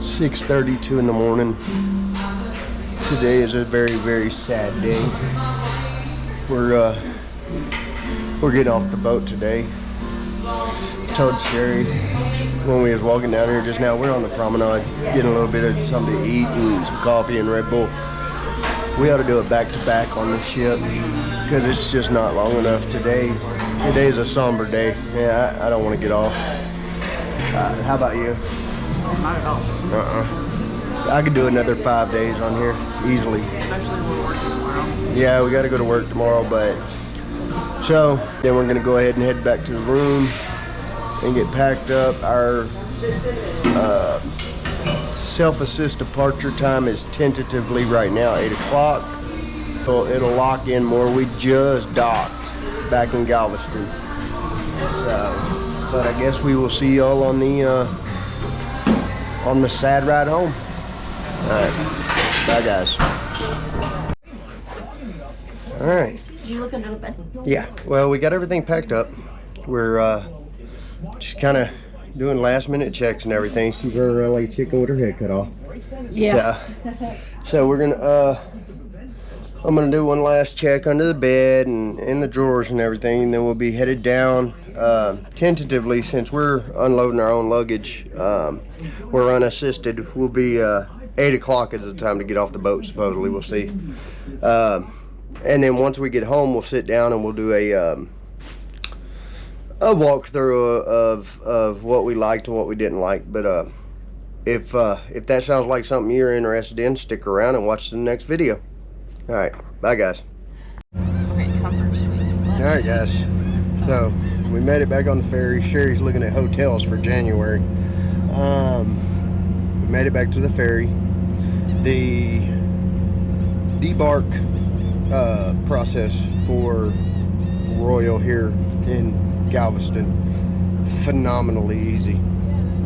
6:32 in the morning. Today is a very, very sad day. We're getting off the boat today. Told Sherry when we was walking down here just now, we're on the promenade getting a little bit of something to eat and some coffee and Red Bull. We ought to do it back-to-back on the ship because it's just not long enough today. Today is a somber day. Yeah, I don't want to get off. How about you? Not at all. I could do another 5 days on here easily. Especially when we're working tomorrow. Yeah, we got to go to work tomorrow, but so then we're going to go ahead and head back to the room and get packed up. Our self-assist departure time is tentatively right now 8 o'clock, so it'll lock in more. We just docked back in Galveston, but I guess we will see y'all on the sad ride home. All right, bye guys. All right. Did you look under the bed? Yeah, well, we got everything packed up. We're just kind of doing last minute checks and everything. She's running around like a chicken with her head cut off. Yeah. So we're gonna I'm gonna do one last check under the bed and in the drawers and everything, and then we'll be headed down. Tentatively, since we're unloading our own luggage, we're unassisted. We'll be 8 o'clock is the time to get off the boat, supposedly. We'll see. And then once we get home, we'll sit down and we'll do a walkthrough of what we liked and what we didn't like. But if that sounds like something you're interested in, stick around and watch the next video. All right, bye guys. Okay, comfort suites. All right, guys. So we made it back on the ferry. Sherry's looking at hotels for January. We made it back to the ferry. The debark process for Royal here in Galveston, phenomenally easy.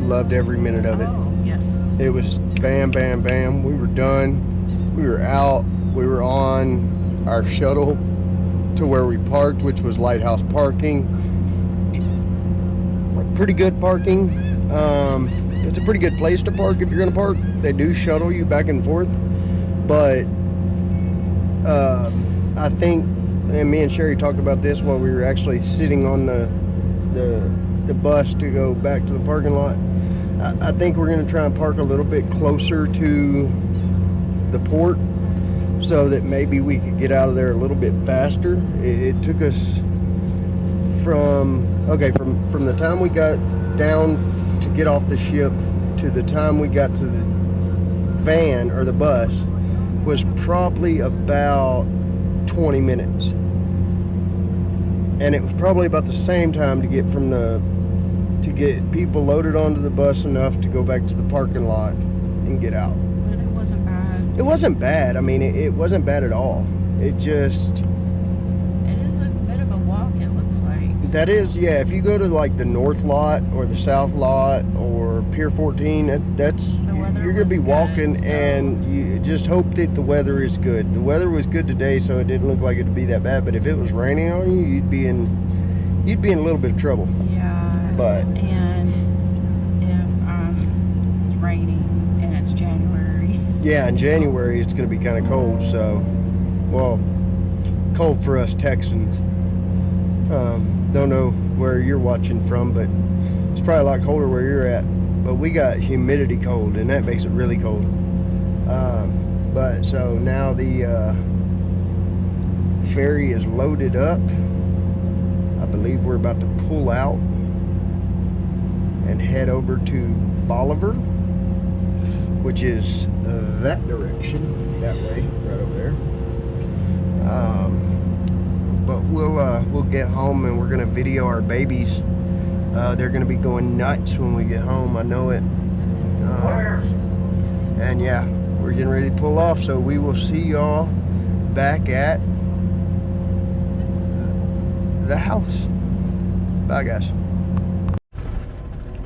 Loved every minute of it. Oh, yes. It was bam, bam, bam. We were done. We were out. We were on our shuttle to where we parked, which was Lighthouse parking. Pretty good parking. It's a pretty good place to park if you're gonna park. They do shuttle you back and forth, but I think, and me and Sherry talked about this while we were actually sitting on the bus to go back to the parking lot. I think we're gonna try and park a little bit closer to the port so that maybe we could get out of there a little bit faster. It took us from the time we got down to get off the ship to the time we got to the van or the bus was probably about 20 minutes, and it was probably about the same time to get people loaded onto the bus enough to go back to the parking lot and get out. But it wasn't bad. It wasn't bad. I mean, it wasn't bad at all. It just, It is a bit of a walk, it looks like. that is, yeah, if you go to like the north lot or the south lot or Pier 14, you're gonna be walking good, and you just hope that the weather is good. The weather was good today, so it didn't look like it'd be that bad, but if it was raining on you, you'd be in a little bit of trouble. Yeah. But and if it's raining and it's January. yeah, in January it's gonna be kind of cold, so, well, cold for us Texans. Don't know where you're watching from, but it's probably a lot colder where you're at. But we got humidity cold, and that makes it really cold. But so now the ferry is loaded up. I believe we're about to pull out and head over to Bolivar, which is that direction, that way, right over there. But we'll get home and we're gonna video our babies. They're gonna be going nuts when we get home, I know it. And yeah, we're getting ready to pull off, so we will see y'all back at the house. Bye guys.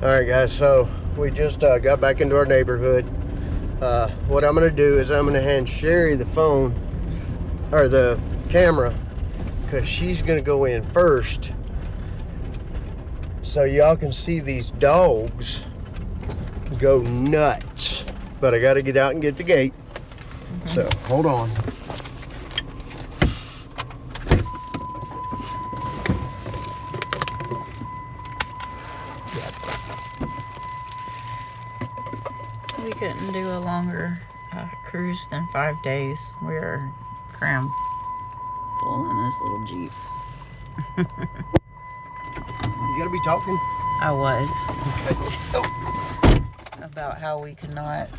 All right guys, so we just got back into our neighborhood. What I'm gonna do is I'm gonna hand Sherry the phone, or the camera, because she's gonna go in first so y'all can see these dogs go nuts. But I got to get out and get the gate. So hold on. We couldn't do a longer cruise than 5 days. We're crammed full in this little Jeep. You got to be talking. I was. Okay. Oh. About how we could not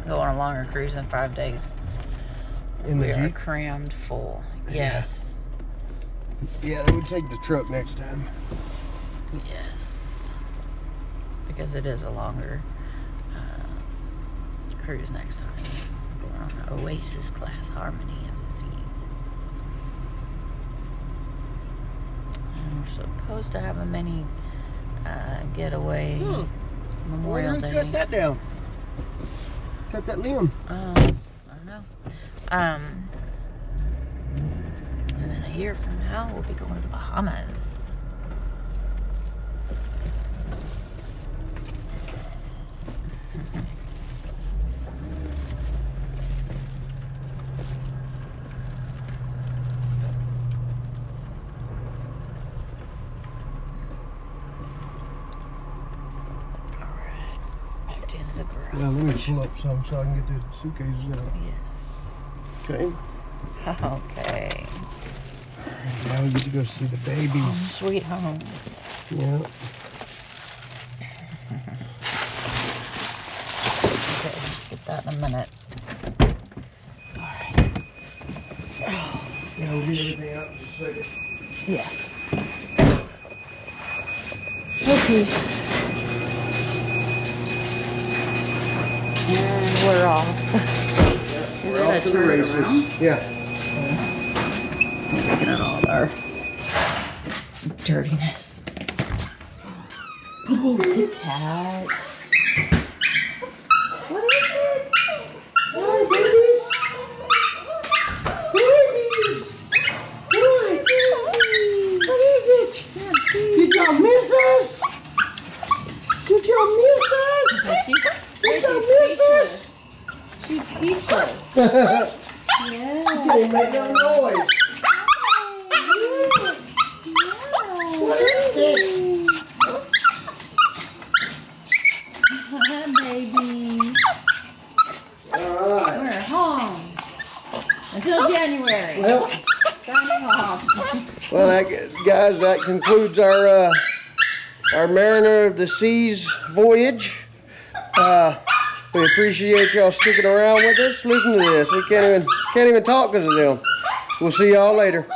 go on a longer cruise than 5 days. In the We are Jeep? crammed full. Yes. Yeah, they would take the truck next time. Yes. Because it is a longer cruise next time. Going on the Oasis class Harmony of the Seas. And we're supposed to have a mini getaway Memorial Why Day. cut that down? Cut that limb. I don't know. And then a year from now, we'll be going to the Bahamas. Well, let me pull up some so I can get the suitcases out. Yes. Okay. Okay. Now we get to go see the babies. Home sweet home. Yeah. Okay, get that in a minute. Alright. Oh, Yeah, we'll get everything out in just a second. yeah. Okay. And we're off. We're off to the races. Yeah. Looking at all our dirtiness. Oh, the cat. What is it? Hi, babies. Babies. What is it? Did y'all miss us? Did y'all miss us? Did y'all miss us? She's speechless. You can't make no noise. What is it? Hi, baby. All right. We're home until January. Well, Signing off. well, guys, that concludes our Mariner of the Seas voyage. We appreciate y'all sticking around with us. Listen to this. We can't even talk because of them. We'll see y'all later.